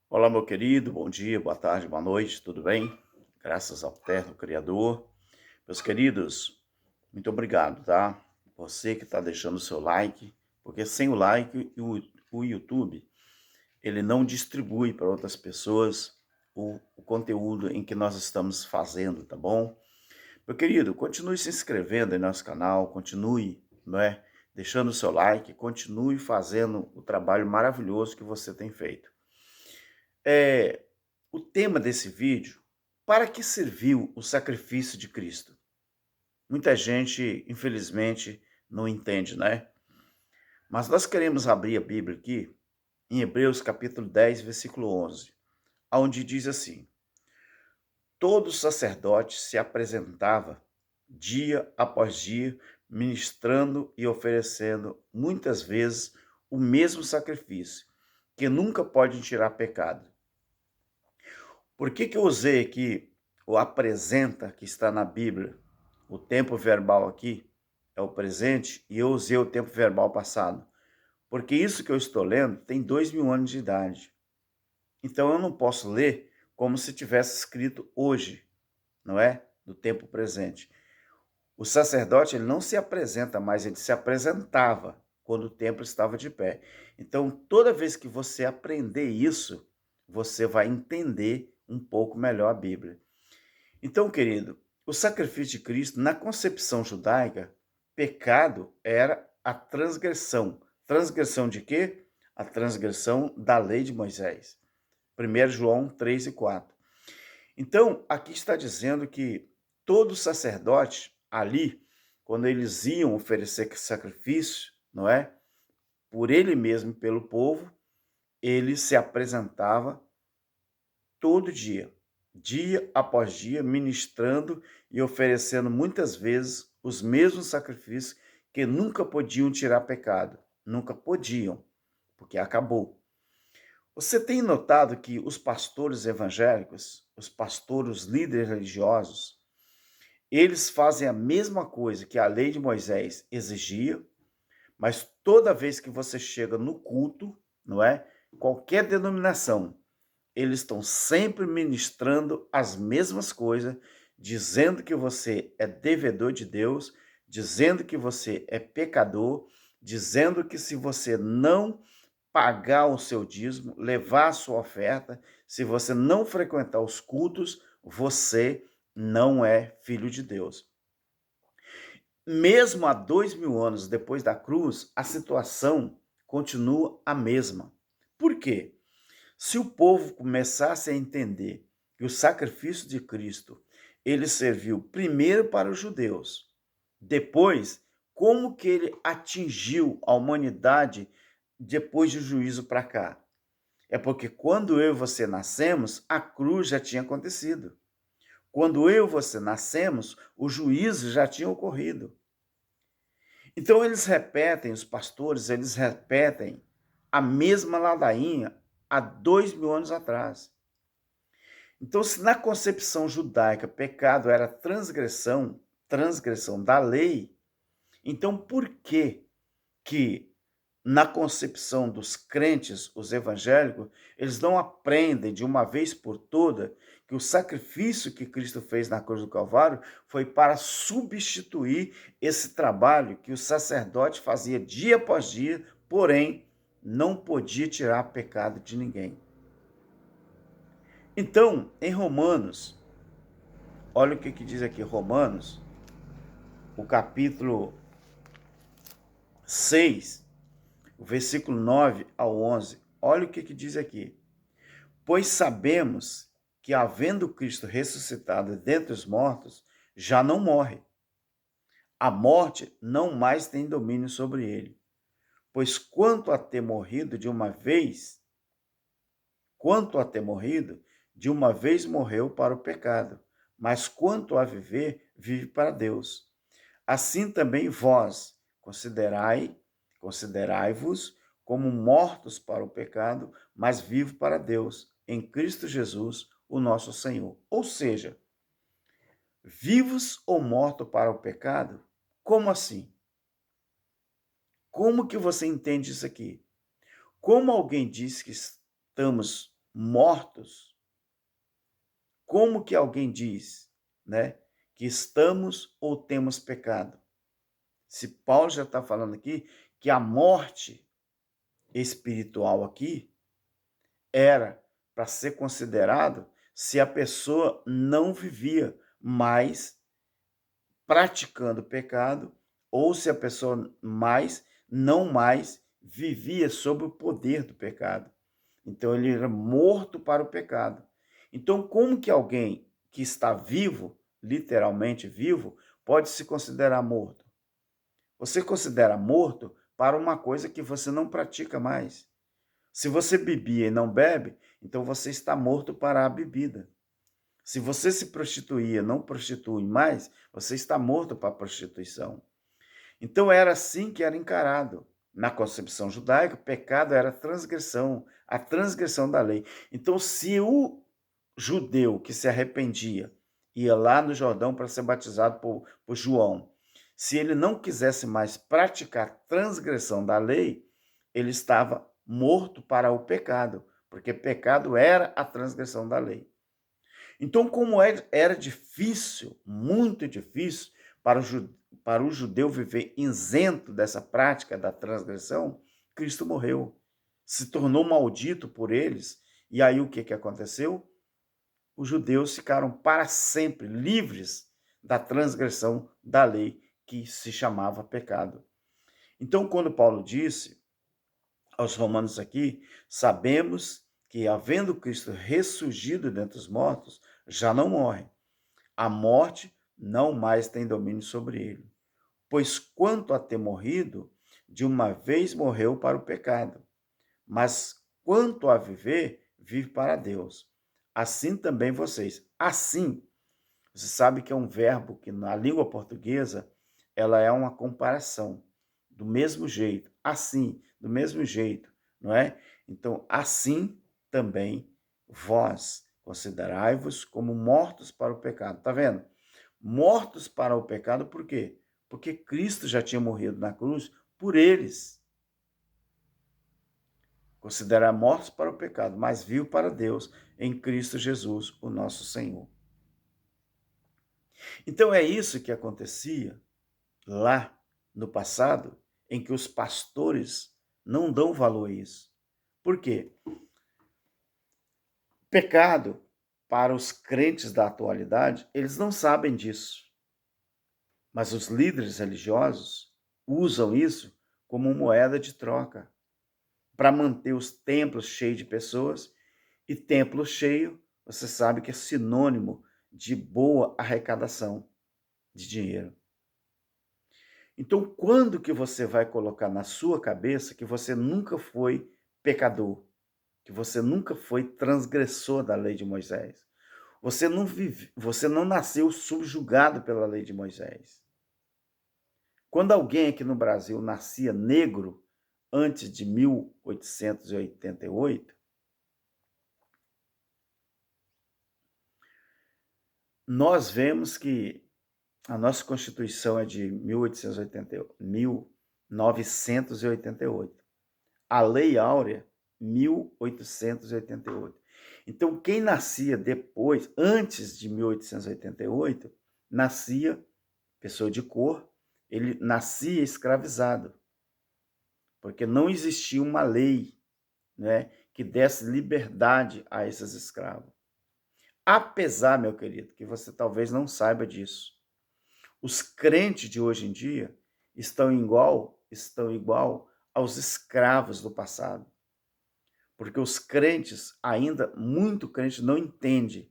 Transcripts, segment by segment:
Olá, meu querido, bom dia, boa tarde, boa noite, tudo bem? Graças ao Eterno Criador. Meus queridos, muito obrigado, tá? Você que está deixando o seu like, porque sem o like, o YouTube, ele não distribui para outras pessoas o conteúdo em que nós estamos fazendo, tá bom? Meu querido, continue se inscrevendo em nosso canal, continue, não é? Deixando o seu like, continue fazendo o trabalho maravilhoso que você tem feito. É, o tema desse vídeo, para que serviu o sacrifício de Cristo? Muita gente, infelizmente, não entende, né? Mas nós queremos abrir a Bíblia aqui, em Hebreus capítulo 10, versículo 11, onde diz assim: todo sacerdote se apresentava dia após dia, ministrando e oferecendo muitas vezes o mesmo sacrifício, que nunca pode tirar pecado. Por que eu usei aqui o apresenta, que está na Bíblia? O tempo verbal aqui é o presente e eu usei o tempo verbal passado. Porque isso que eu estou lendo tem 2.000 anos de idade. Então eu não posso ler como se tivesse escrito hoje, não é? Do tempo presente. O sacerdote ele não se apresenta mais, ele se apresentava quando o templo estava de pé. Então, toda vez que você aprender isso, você vai entender um pouco melhor a Bíblia. Então, querido, o sacrifício de Cristo, na concepção judaica, pecado era a transgressão. Transgressão de quê? A transgressão da lei de Moisés. 1 João 3 e 4. Então, aqui está dizendo que todo sacerdote ali, quando eles iam oferecer sacrifício, não é? Por ele mesmo e pelo povo, ele se apresentava todo dia, dia após dia, ministrando e oferecendo muitas vezes os mesmos sacrifícios que nunca podiam tirar pecado, nunca podiam, porque acabou. Você tem notado que os pastores evangélicos, os pastores líderes religiosos, eles fazem a mesma coisa que a lei de Moisés exigia, mas toda vez que você chega no culto, não é? Qualquer denominação, eles estão sempre ministrando as mesmas coisas, dizendo que você é devedor de Deus, dizendo que você é pecador, dizendo que se você não pagar o seu dízimo, levar a sua oferta, se você não frequentar os cultos, você não é filho de Deus. Mesmo há 2.000 anos depois da cruz, a situação continua a mesma. Por quê? Se o povo começasse a entender que o sacrifício de Cristo, ele serviu primeiro para os judeus, depois, como que ele atingiu a humanidade depois do juízo para cá? É porque quando eu e você nascemos, a cruz já tinha acontecido. Quando eu e você nascemos, o juízo já tinha ocorrido. Então eles repetem, os pastores, eles repetem a mesma ladainha há 2.000 anos atrás. Então, se na concepção judaica pecado era transgressão da lei, então por que na concepção dos crentes, os evangélicos, eles não aprendem de uma vez por toda que o sacrifício que Cristo fez na cruz do Calvário foi para substituir esse trabalho que o sacerdote fazia dia após dia, porém não podia tirar pecado de ninguém. Então, em Romanos, olha o que diz aqui, Romanos, o capítulo 6, o versículo 9 ao 11. Olha o que diz aqui. Pois sabemos que, havendo Cristo ressuscitado dentre os mortos, já não morre. A morte não mais tem domínio sobre ele. Pois quanto a ter morrido, de uma vez morreu para o pecado, mas quanto a viver, vive para Deus. Assim também vós considerai-vos como mortos para o pecado, mas vivos para Deus, em Cristo Jesus, o nosso Senhor. Ou seja, vivos ou mortos para o pecado? Como assim? Como que você entende isso aqui? Como alguém diz que estamos mortos, como que alguém diz, né, que estamos ou temos pecado? Se Paulo já está falando aqui que a morte espiritual aqui era para ser considerado se a pessoa não vivia mais praticando pecado ou se a pessoa não mais vivia sob o poder do pecado. Então ele era morto para o pecado. Então como que alguém que está vivo, literalmente vivo, pode se considerar morto? Você considera morto para uma coisa que você não pratica mais. Se você bebia e não bebe, então você está morto para a bebida. Se você se prostituía, não prostitui mais, você está morto para a prostituição. Então era assim que era encarado. Na concepção judaica, o pecado era a transgressão da lei. Então, se o judeu que se arrependia ia lá no Jordão para ser batizado por João, se ele não quisesse mais praticar transgressão da lei, ele estava morto para o pecado, porque pecado era a transgressão da lei. Então, como era difícil, muito difícil, para o judeu viver isento dessa prática da transgressão, Cristo morreu, se tornou maldito por eles. E aí o que aconteceu? Os judeus ficaram para sempre livres da transgressão da lei que se chamava pecado. Então, quando Paulo disse aos romanos aqui, sabemos que, havendo Cristo ressurgido dentre os mortos, já não morre. A morte não mais tem domínio sobre ele. Pois quanto a ter morrido, de uma vez morreu para o pecado. Mas quanto a viver, vive para Deus. Assim também vocês. Assim, você sabe que é um verbo que na língua portuguesa, ela é uma comparação. Do mesmo jeito, assim, do mesmo jeito, não é? Então, assim também vós considerai-vos como mortos para o pecado. Tá vendo? Mortos para o pecado, por quê? Porque Cristo já tinha morrido na cruz por eles. Considerar mortos para o pecado, mas vivos para Deus em Cristo Jesus, o nosso Senhor. Então é isso que acontecia lá no passado, em que os pastores não dão valor a isso. Por quê? Pecado, para os crentes da atualidade, eles não sabem disso. Mas os líderes religiosos usam isso como moeda de troca para manter os templos cheios de pessoas. E templo cheio, você sabe que é sinônimo de boa arrecadação de dinheiro. Então, quando que você vai colocar na sua cabeça que você nunca foi pecador, que você nunca foi transgressor da lei de Moisés? Você não nasceu subjugado pela lei de Moisés. Quando alguém aqui no Brasil nascia negro antes de 1888, nós vemos que a nossa Constituição é de 1988. A Lei Áurea, 1888. Então, quem nascia depois, antes de 1888, nascia pessoa de cor, ele nascia escravizado, porque não existia uma lei, né, que desse liberdade a esses escravos. Apesar, meu querido, que você talvez não saiba disso, os crentes de hoje em dia estão igual aos escravos do passado. Porque os crentes, ainda muito crente, não entende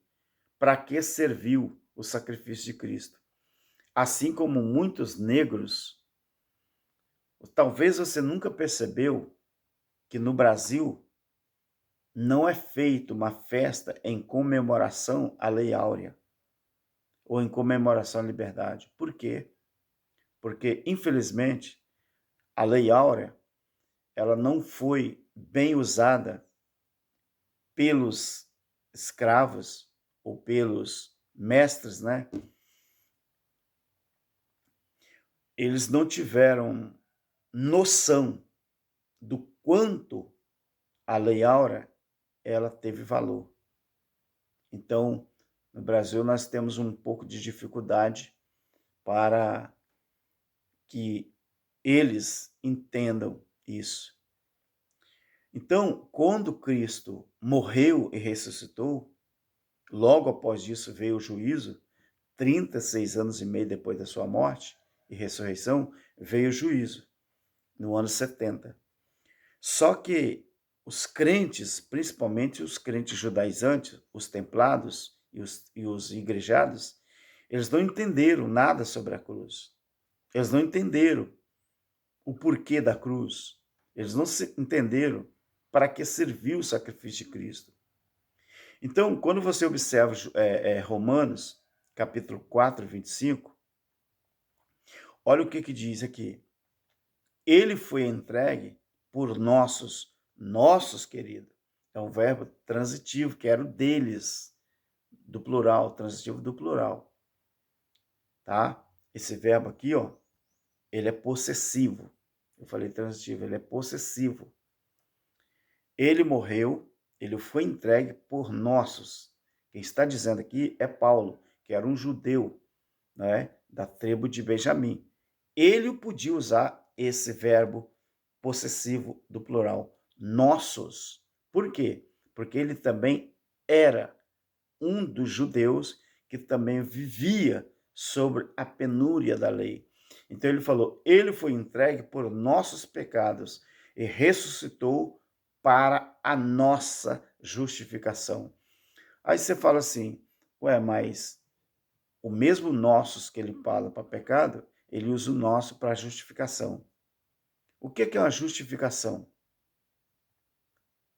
para que serviu o sacrifício de Cristo. Assim como muitos negros, talvez você nunca percebeu que no Brasil não é feita uma festa em comemoração à Lei Áurea ou em comemoração à liberdade. Por quê? Porque, infelizmente, a Lei Áurea ela não foi bem usada pelos escravos ou pelos mestres, né? Eles não tiveram noção do quanto a Lei Áurea ela teve valor. Então, no Brasil, nós temos um pouco de dificuldade para que eles entendam isso. Então, quando Cristo morreu e ressuscitou, logo após isso veio o juízo, 36 anos e meio depois da sua morte e ressurreição, veio o juízo, no ano 70. Só que os crentes, principalmente os crentes judaizantes, os templados e os igrejados, eles não entenderam nada sobre a cruz. Eles não entenderam o porquê da cruz. Eles não entenderam para que serviu o sacrifício de Cristo. Então, quando você observa Romanos, capítulo 4, 25, olha o que diz aqui. Ele foi entregue por nossos queridos. É um verbo transitivo, que era o deles, do plural, transitivo do plural. Tá? Esse verbo aqui, ó, ele é possessivo. Eu falei transitivo, ele é possessivo. Ele morreu, ele foi entregue por nossos. Quem está dizendo aqui é Paulo, que era um judeu, né, da tribo de Benjamim. Ele podia usar esse verbo possessivo do plural, nossos. Por quê? Porque ele também era um dos judeus que também vivia sobre a penúria da lei. Então ele falou, ele foi entregue por nossos pecados e ressuscitou para a nossa justificação. Aí você fala assim, ué, mas o mesmo nossos que ele fala para pecado, ele usa o nosso para justificação. O que é uma justificação?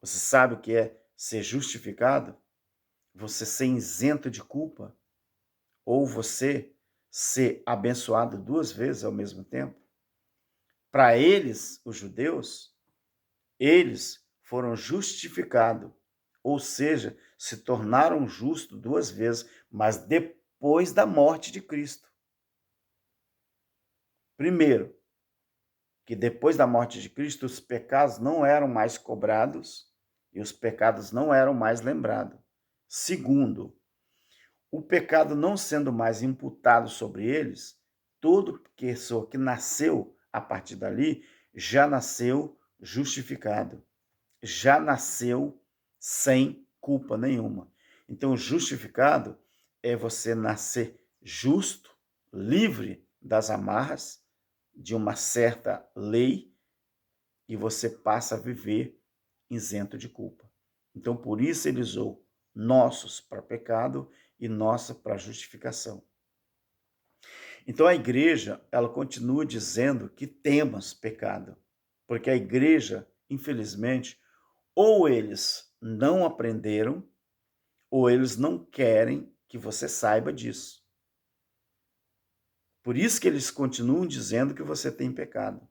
Você sabe o que é ser justificado? Você ser isento de culpa? Ou você ser abençoado duas vezes ao mesmo tempo? Para eles, os judeus, eles foram justificados, ou seja, se tornaram justos duas vezes, mas depois da morte de Cristo. Primeiro, que depois da morte de Cristo, os pecados não eram mais cobrados e os pecados não eram mais lembrados. Segundo, o pecado não sendo mais imputado sobre eles, toda pessoa que nasceu a partir dali já nasceu justificado, já nasceu sem culpa nenhuma. Então, justificado é você nascer justo, livre das amarras de uma certa lei e você passa a viver isento de culpa. Então, por isso ele usou nossos para pecado e nossa para justificação. Então, a igreja, ela continua dizendo que temos pecado, porque a igreja, infelizmente, ou eles não aprenderam, ou eles não querem que você saiba disso. Por isso que eles continuam dizendo que você tem pecado,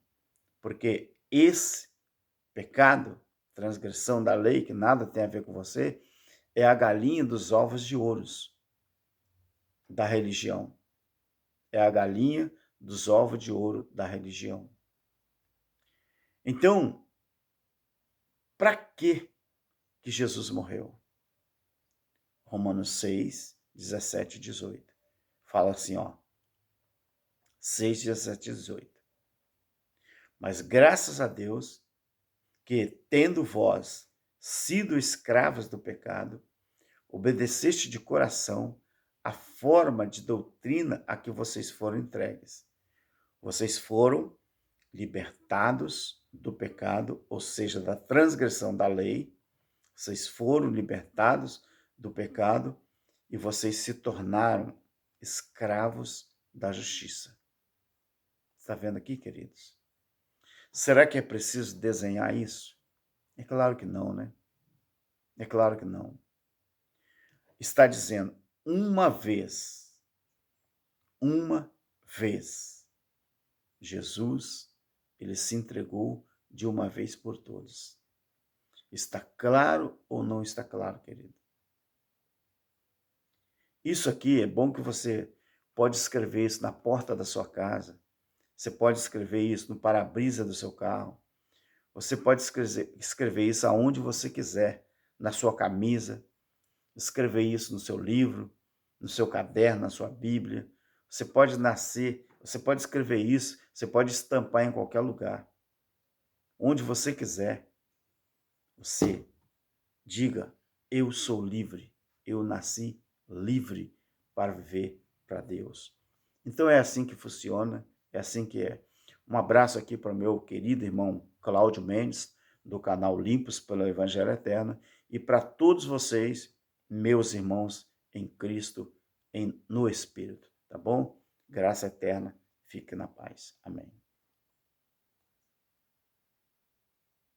porque esse pecado, transgressão da lei, que nada tem a ver com você, é a galinha dos ovos de ouros da religião. É a galinha dos ovos de ouro da religião. Então, para que Jesus morreu? Romanos 6, 17 e 18. Fala assim, ó. 6, 17 e 18. Mas graças a Deus que, tendo vós sido escravos do pecado, obedeceste de coração a forma de doutrina a que vocês foram entregues. Vocês foram libertados do pecado, ou seja, da transgressão da lei. Vocês foram libertados do pecado e vocês se tornaram escravos da justiça. Está vendo aqui, queridos? Será que é preciso desenhar isso? É claro que não, né? É claro que não. Está dizendo, uma vez, Jesus, ele se entregou de uma vez por todas. Está claro ou não está claro, querido? Isso aqui é bom que você pode escrever isso na porta da sua casa. Você pode escrever isso no para-brisa do seu carro. Você pode escrever isso aonde você quiser, na sua camisa, escrever isso no seu livro, no seu caderno, na sua Bíblia. Você pode você pode escrever isso, você pode estampar em qualquer lugar. Onde você quiser, você diga: eu sou livre, eu nasci livre para viver para Deus. Então é assim que funciona, é assim que é. Um abraço aqui para o meu querido irmão Cláudio Mendes, do canal Limpos pelo Evangelho Eterno, e para todos vocês, meus irmãos em Cristo, no Espírito, tá bom? Graça eterna, fique na paz. Amém.